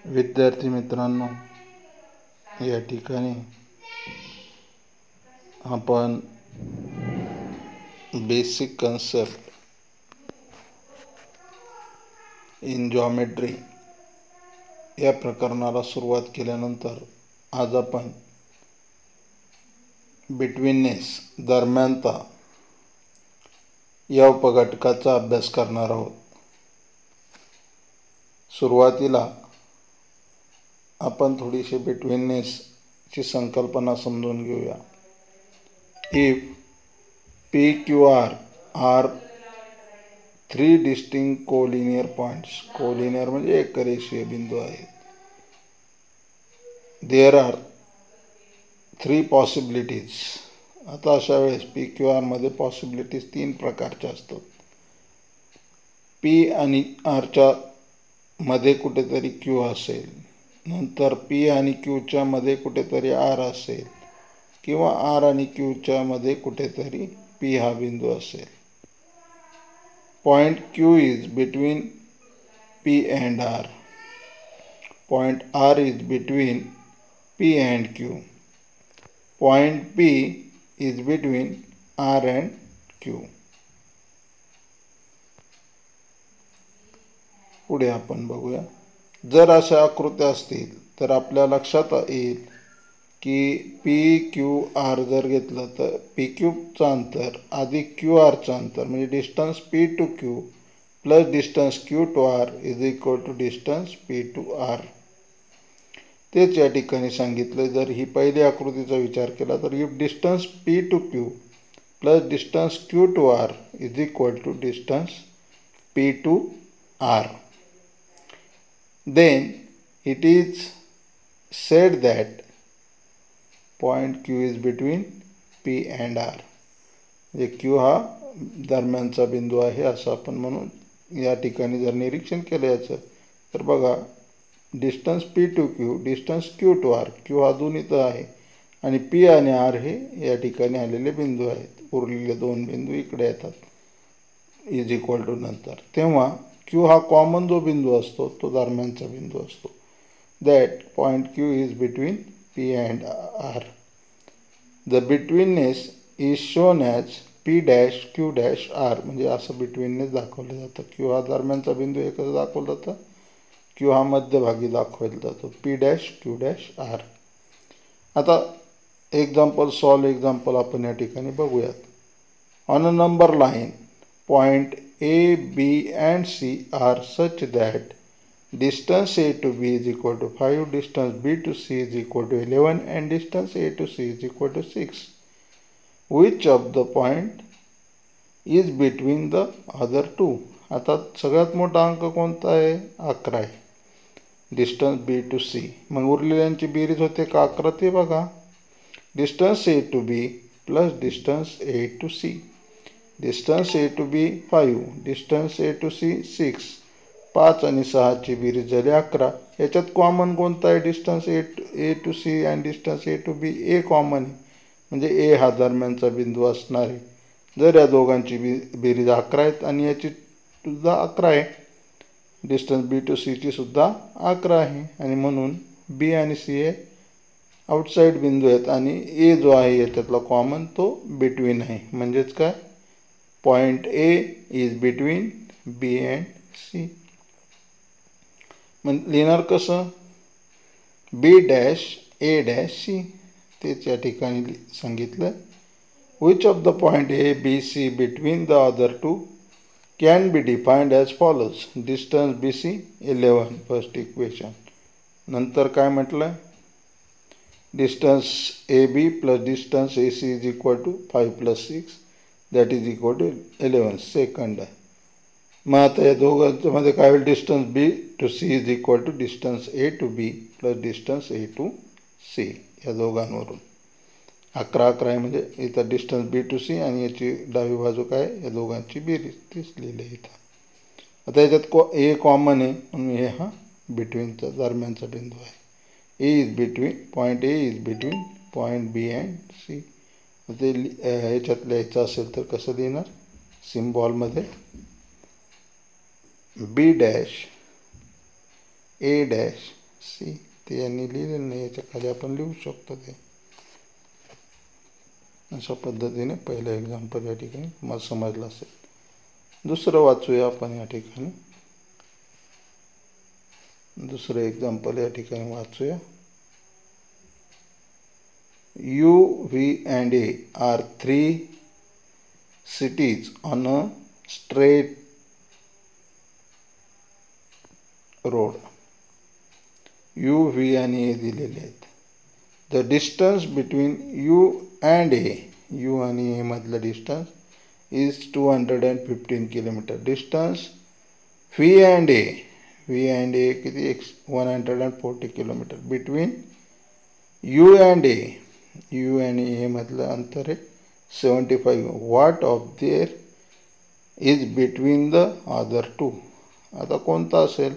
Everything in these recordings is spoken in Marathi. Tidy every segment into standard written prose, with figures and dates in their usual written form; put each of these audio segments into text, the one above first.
विद्यार्थी मित्रांनो, या ठिकाणी आपण बेसिक कन्सेप्ट इन जॉमेट्री या प्रकरणाला सुरुवात केल्यानंतर आज आपण बिटवीननेस दरम्यानता या उपघटकाचा अभ्यास करणार आहोत. सुरुवातीला आपण थोडीशी बिटवीननेसची संकल्पना समजून घेऊया. If P Q R are three distinct collinear points, collinear म्हणजे एकरेषीय बिंदू आहेत. There are three possibilities. आता अशा वेळेस पी क्यू आरमध्ये पॉसिबिलिटीज तीन प्रकारच्या असतात. पी आणि आरच्या मध्ये कुठेतरी क्यू असेल, नंतर पी आणि क्यूच्या मध्ये कुठेतरी आर असेल, किंवा आर आणि क्यूच्या मध्ये कुठेतरी पी हा बिंदू असेल. Point Q is between P and R. Point R is between P and Q. Point P is between R and Q. पुढे आपण बघूया. जर अशा आकृत्या असतील तर आपल्या लक्षात येईल की पी क्यू आर जर घेतलं तर पी क्यूचं अंतर अधिक क्यू आरचं अंतर म्हणजे distance P to Q plus distance Q to R is equal to distance P to R. तेच या ठिकाणी सांगितलं. जर ही पहिल्या आकृतीचा विचार केला तर if distance P to Q plus distance Q to R is equal to distance P to R, then it is said that point Q is between P and R. म्हणजे Q हा दरम्यानचा बिंदू आहे असं आपण म्हणून या ठिकाणी जर निरीक्षण केलं याचं तर बघा, distance P to Q, distance Q to R, Q हा दोन्हीत आहे आणि P आणि R हे या ठिकाणी आलेले बिंदू आहेत. उरलेले दोन बिंदू इकडे येतात इज इक्वल टू नंतर. तेव्हा Q हा कॉमन जो बिंदू असतो तो दरम्यानचा बिंदू असतो. That point Q is between P and R. The betweenness is shown as P dash Q dash R. म्हणजे असं बिटवीननेस दाखवलं जातं. Q हा दरम्यानचा बिंदू हे कसं दाखवलं जातं, Q हा मध्यभागी दाखवला जातो P dash Q dash R. आता एक्झाम्पल आपण या ठिकाणी बघूयात. On a number line point A, B and C are such that distance A to B is equal to 5, distance B to C is equal to 11 and distance A to C is equal to 6. Which of the point is between the other two? आता सगळ्यात मोठा अंक कोणता आहे? 11 आहे. Distance B to C. मग उरलेल्यांची बेरीज होते का 11 ते बघा. Distance A to B plus distance A to C. Distance A to B 5, distance A to C 6. 5 आणि 6 ची बेरीज झाली 11. याच्यात कॉमन कोणता आहे? डिस्टन्स A to C आणि distance A to B. A common आहे म्हणजे A हा दरम्यानचा बिंदू असणार आहे. जर या दोघांची बेरीज 11 आहेत आणि याची सुद्धा 11 आहे, डिस्टन्स B to C ची सुद्धा 11 आहे आणि म्हणून B आणि C हे आउटसाईड बिंदू आहेत आणि A जो आहे याच्यातला कॉमन तो बिटवीन आहे. म्हणजेच काय, point A is between B and C. मग लिहिणार कसं? B dash A dash C. तेच या ठिकाणी सांगितलं. Which of the point A, B, C between the other two can be defined as follows. Distance BC 11 first equation. नंतर काय म्हटलं? Distance AB plus distance AC is equal to 5 plus 6 that is equal to 11 second आहे. मग आता या दोघांच्यामध्ये काय होईल? Distance B to C is equal to distance A to B plus distance A to C. या दोघांवरून 11 आहे म्हणजे इथं डिस्टन्स B टू C आणि याची डावी बाजू काय, या दोघांची बेरीज तीच लिहिली आहे इथं. आता याच्यात A कॉमन आहे म्हणून हे हा बिटवीनचा दरम्यानचा बिंदू आहे. Point A is between point B and C. ते ह्याच्यात लिहायचं असेल तर कसं लिहिणार? सिम्बॉलमध्ये B dash A dash C. ते यांनी लिहिलेलं नाही, याच्या खाली आपण लिहू शकतो ते. अशा पद्धतीने पहिलं एक्झाम्पल या ठिकाणी तुम्हाला समजलं असेल. दुसरं वाचूया आपण या ठिकाणी. दुसरं एक्झाम्पल या ठिकाणी वाचूया. U, V and A are three cities on a straight road. U, V आणि A दिलेले आहेत. The distance between U and A, U आणि A मधलं distance is 215 kilometer. Distance V and A, V and A किती 140 kilometer. Between U and A, U आणि A मधलं अंतर आहे 75. What of there is between the other two? आता कोणता असेल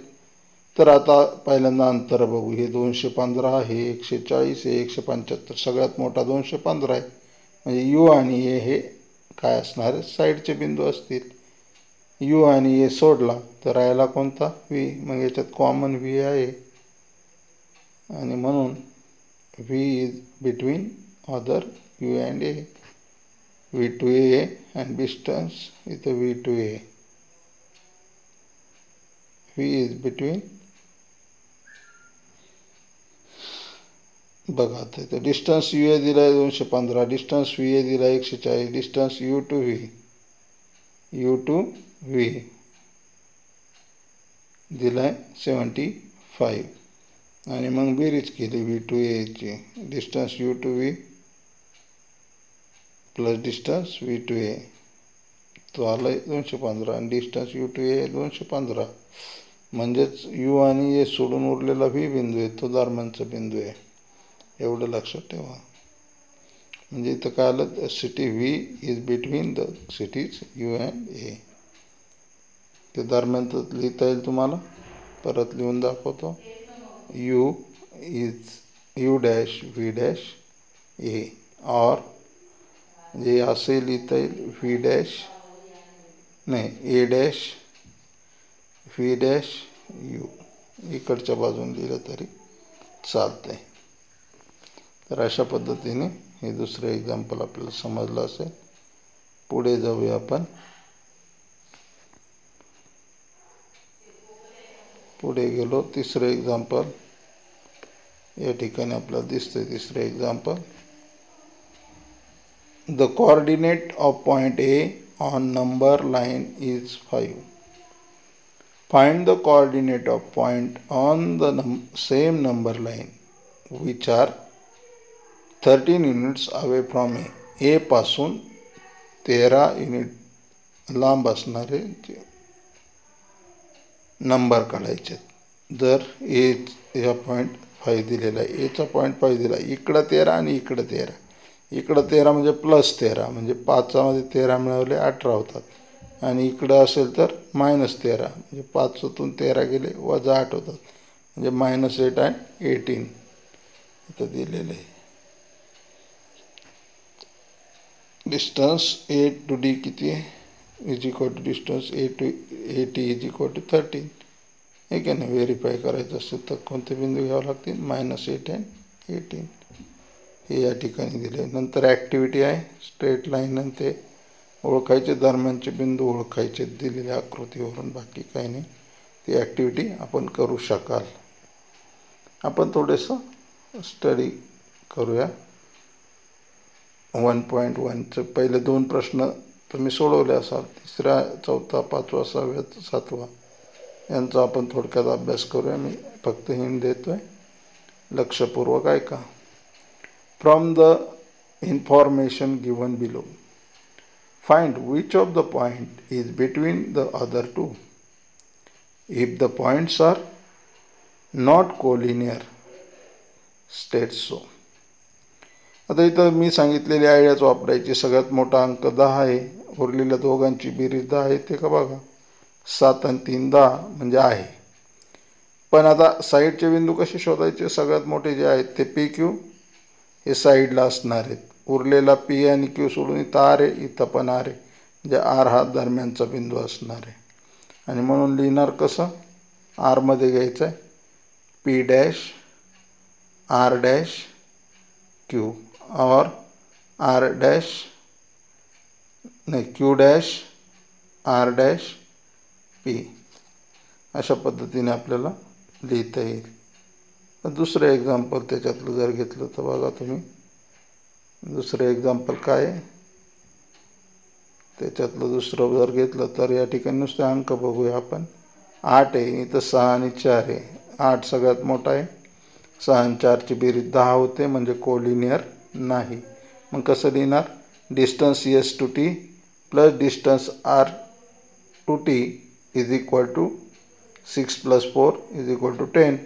तर आता पहिल्यांदा अंतर बघू. हे 215 आहे, 140 आहे, 175. सगळ्यात मोठा 215 आहे. म्हणजे यू आणि ए हे काय असणार आहे, साईडचे बिंदू असतील. यू आणि ए सोडला तर राहिला कोणता, व्ही. मग याच्यात कॉमन व्ही आहे आणि म्हणून V is between other U and A. V to A and distance इथं V to A. V is between, बघा आता इथं डिस्टन्स यू ए दिला आहे 215, डिस्टन्स व्ही ए दिला 140, डिस्टन्स यू टू व्ही दिलाय 75 आणि मग बेरीज केली व्ही टू एची. Distance U to V plus distance V to A तो आला 215 आणि डिस्टन्स यू टू ए 215. म्हणजेच यू आणि ए सोडून उरलेला व्ही बिंदू आहे तो दरम्यानचा बिंदू आहे. एवढं लक्षात ठेवा. म्हणजे इथं काय आलं, city V is between the cities U and A. ते दरम्यानच लिहिता येईल तुम्हाला. परत लिहून दाखवतो. U is U dash V dash A, और जे असे लिहिता येईल व्ही डॅश नाही A dash V dash U. इकडच्या बाजून लिहिलं तरी चालतंय. तर अशा पद्धतीने हे दुसरं एक्झाम्पल आपल्याला समजलं असेल. पुढे जाऊया आपण. पुढे गेलो. तिसरं एक्झाम्पल या ठिकाणी आपल्याला दिसतंय. तिसरं example, the coordinate of point A on number line is 5. Find the coordinate of point on the same number line which are 13 units away from A. A पासून 13 युनिट लांब असणारे नंबर काढायचे. जर एचा पॉईंट 5 दिलेला आहे, एचा पॉईंट 5 दिला, इकडं 13 आणि इकडं 13. इकडं 13 म्हणजे प्लस 13 म्हणजे 5मध्ये 13 मिळवले 18 होतात आणि इकडं असेल तर -13 म्हणजे 5तून 13 गेले वजा 8 होतात म्हणजे -8 and 18 इथं दिलेलं आहे. डिस्टन्स ए टू डी किती आहे is equal to distance A T is equal to 13. हे का नाही. व्हेरीफाय करायचं असेल तर कोणते बिंदू घ्यावे लागतील, -8 and 18 हे या ठिकाणी दिले. नंतर ॲक्टिव्हिटी आहे. स्ट्रेट लाईन आणि ते ओळखायचे, दरम्यानचे बिंदू ओळखायचे दिलेल्या आकृतीवरून, बाकी काही नाही. ती ॲक्टिव्हिटी आपण करू शकाल. आपण थोडंसं स्टडी करूया. 1.1चे पहिले 2 प्रश्न तुम्ही सोडवले असाल. तिसरा, चौथा, 5वा, 6वा, 7वा यांचा आपण थोडक्यात अभ्यास करूया. मी फक्त हिंट देतोय, लक्षपूर्वक ऐका. From the information given below find which of the point is between the other two. If the points are not collinear state so. आता इथं मी सांगितलेली आयडियाच वापरायची. सगळ्यात मोठा अंक 10 आहे, उरलेल्या दोघांची बेरीज 10 आहे. ते का बघा, 7 आणि 3 10 म्हणजे आहे. पण आता साईडचे बिंदू कसे शोधायचे. सगळ्यात मोठे जे आहेत ते पी क्यू हे साईडला असणार आहेत. उरलेला पी आणि क्यू सोडून इथं आर आहे, इथं पण आर आहे. म्हणजे आर हा दरम्यानचा बिंदू असणार आहे आणि म्हणून लिहिणार कसं, आरमध्ये घ्यायचं आहे P dash R dash Q और R dash नाही Q dash R dash P अशा पद्धतीने आपल्याला लिहिता येईल। दुसरं एक्झाम्पल त्याच्यातलं जर घेतलं तर बघा तुम्ही, दुसरं एक्झाम्पल काय आहे त्याच्यातलं दुसरं जर घेतलं तर या ठिकाणी नुसते अंक बघूया आपण। 8 आहे, इथं 6 आणि 4 आहे। 8 सगळ्यात मोठा आहे, 6 आणि 4ची बेरीज 10 होते, म्हणजे कोलिनियर नाही। मग कसं लिहिणार? Distance S to T plus distance R to T is equal to 6 + 4 is equal to 10।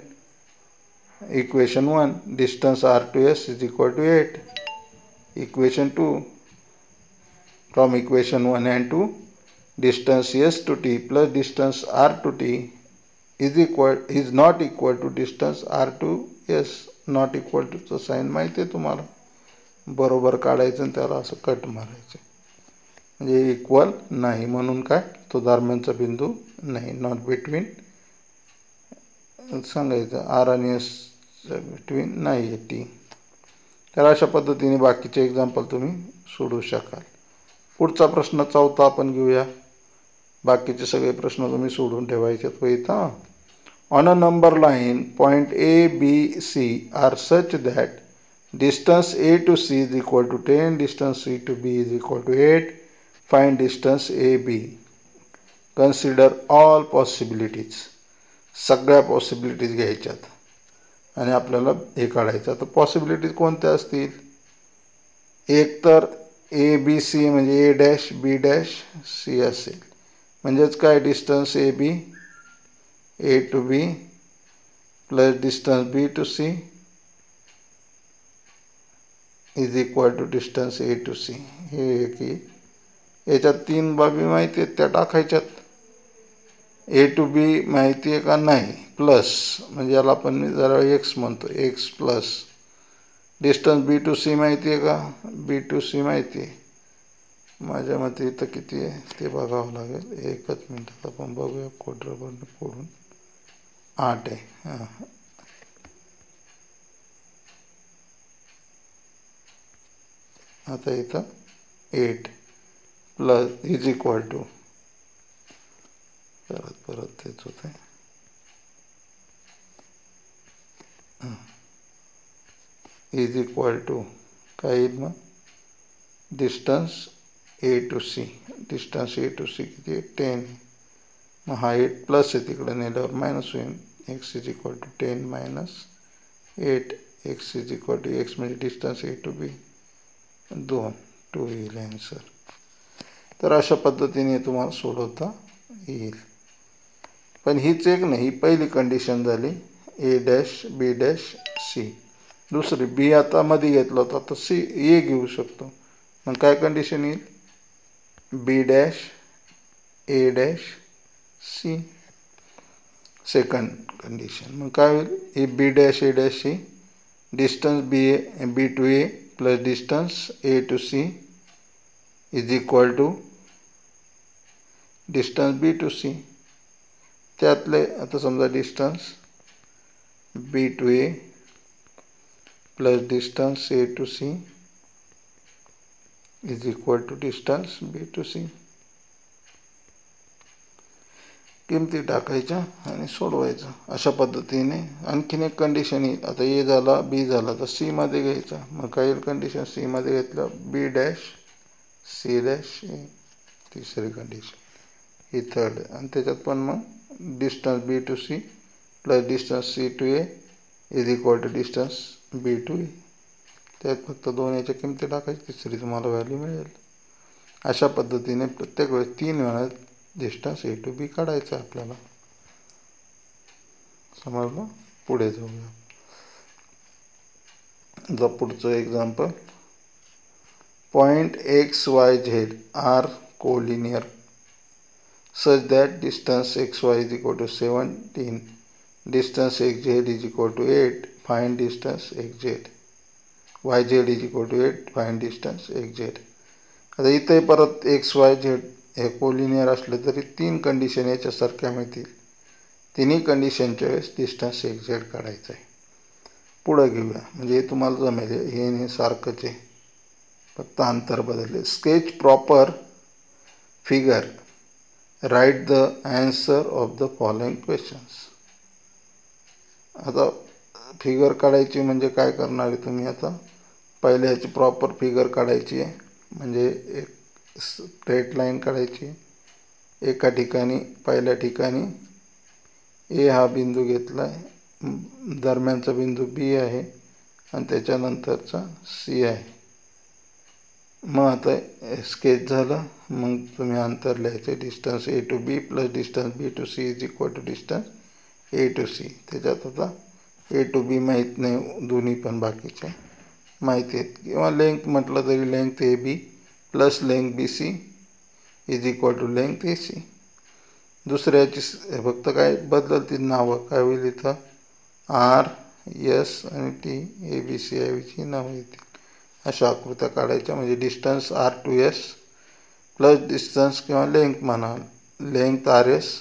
Equation 1 distance R to S is equal to 8। Equation 2 from equation 1 and 2 distance S to T plus distance R to T is not equal to distance R to S not equal to चं साइन माहिती आहे तुम्हाला, बरोबर काढायचं आणि त्याला असं कट मारायचं, म्हणजे इक्वल नाही म्हणून काय तो दरम्यानचा बिंदू नाही, नॉट बिटवीन सांगायचं R आणि S बिटवीन नाही आहे टी। तर अशा पद्धतीने बाकीचे एक्झाम्पल तुम्ही सोडवू शकाल। पुढचा प्रश्न 4था आपण घेऊया। बाकीचे सगळे प्रश्न तुम्ही सोडून ठेवायचे आहेत। On a number line point A, B, C R such that distance A to C is equal to 10, distance C to B is equal to 8. Find distance AB. Consider all possibilities. सगळ्या पॉसिबिलिटीज घ्यायच्यात आणि आपल्याला हे काढायचं। तर पॉसिबिलिटीज कोणत्या असतील? एक तर A B C म्हणजे A dash B dash C असेल, म्हणजेच काय distance A B A to B plus distance B to C is equal to distance A to C। हे की याच्यात 3 बाबी माहिती आहेत त्या टाकायच्यात। A to B माहिती आहे का? नाही, प्लस म्हणजे याला आपण जरा x म्हणतो, x plus distance B to C माहिती आहे का? B to C माहिती आहे, माझ्या मते इथं किती आहे ते बघावं लागेल, एकच मिनिटात आपण बघूया कोडरबरनं फोडून। 8 आहे, हां आता इथं 8 प्लस इज इक्वल टू परत तेच होत आहे, इज इक्वल टू काय येईल मग distance A to C, distance A to C किती आहे 10, मग हा 8 प्लस आहे तिकडे नेल्यावर मायनस होईल, x is equal to 10 minus 8, x is equal to x म्हणजे डिस्टन्स A to B 2 येईल आन्सर। तर अशा पद्धतीने तुम्हाला सोडवता येईल। पण हीच एक नाही, पहिली कंडिशन झाली A dash B dash C, दुसरी B आता मध्ये घेतला होता तर C A घेऊ शकतो, मग काय कंडिशन येईल B dash A dash C second condition. मग काय होईल A B dash A dash C distance B to A plus distance A to C is equal to distance B to C। त्यातले आता समजा distance B to A plus distance A to C is equal to distance B to C। किमती टाकायच्या आणि सोडवायचं अशा पद्धतीने। आणखीन एक कंडिशन येईल, आता A झाला B झाला तर C मध्ये घ्यायचा, मग काही कंडिशन C मध्ये घेतलं B dash C dash A, तिसरी कंडिशन ही थर्ड, आणि त्याच्यात पण मग distance B to C plus distance C to A is equal to distance B to A, त्यात फक्त 2 याच्या किमती टाकायची, तिसरी तुम्हाला व्हॅल्यू मिळेल। अशा पद्धतीने प्रत्येक वेळेस 3 वेळा डिस्टन्स A to B काढायचं आपल्याला, समजलं? पुढे जाऊया। आता पुढचं example, point XYZ are collinear such that distance XY is equal to 17, distance XZ is equal to 8, find distance XZ, YZ is equal to 8, find distance XZ। आता इथे परत XYZ हे कोलिनियर असले तरी 3 कंडिशन याच्यासारख्या मिळतील। तिन्ही कंडिशनच्या वेळेस डिस्टन्स एक्झॅक्ट काढायचा आहे. पुढं घेऊया, म्हणजे हे तुम्हाला जमेल. हे सारखंच आहे, फक्त अंतर बदलले. Sketch proper figure, write the answer of the following questions. आता फिगर काढायची म्हणजे काय करणार आहे तुम्ही? आता पहिले ह्याची प्रॉपर फिगर काढायची आहे, म्हणजे एक स्ट्रेट लाईन काढायची आहे. एका ठिकाणी, पहिल्या ठिकाणी ए हा बिंदू घेतला आहे, दरम्यानचा बिंदू बी आहे आणि त्याच्यानंतरचा सी आहे. मग आता स्केच झालं. मग तुम्ही अंतर लिहायचे. Distance A to B plus distance B to C is equal to distance A to C. त्याच्यात आता ए टू बी माहीत नाही, दोन्ही पण बाकीचे माहिती आहेत. किंवा लेंथ म्हटलं तरी length A B plus length B C is equal to length A C. दुसऱ्याची फक्त काय बदलतील नावं, काय होईल इथं आर एस आणि टी, ए बी सी ऐवजी नावं येतील. अशा आकृत्या काढायच्या. म्हणजे distance R to S plus distance किंवा लेंथ म्हणा, length R S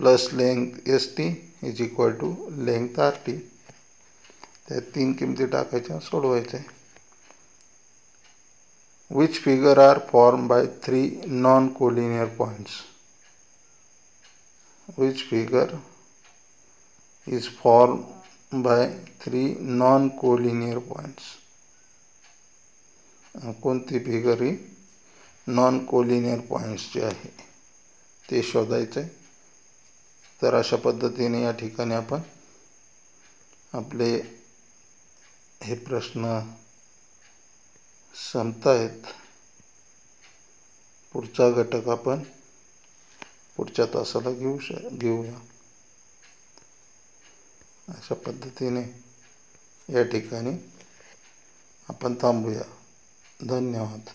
plus length S T is equal to length R T. त्या तीन किमती टाकायच्या, सोडवायच्या. Which figure are form by 3 non collinear points. Which figure is formed by 3 non-collinear points. कोणती फिगर ही नॉन कोलिनियर पॉईंट्सची आहे ते शोधायचं आहे. तर अशा पद्धतीने या ठिकाणी आपण आपले हे प्रश्न संपतायत. पुढचा घटक आपण पुढच्या तासाला घेऊया. अशा पद्धतीने या ठिकाणी आपण थांबूया. धन्यवाद.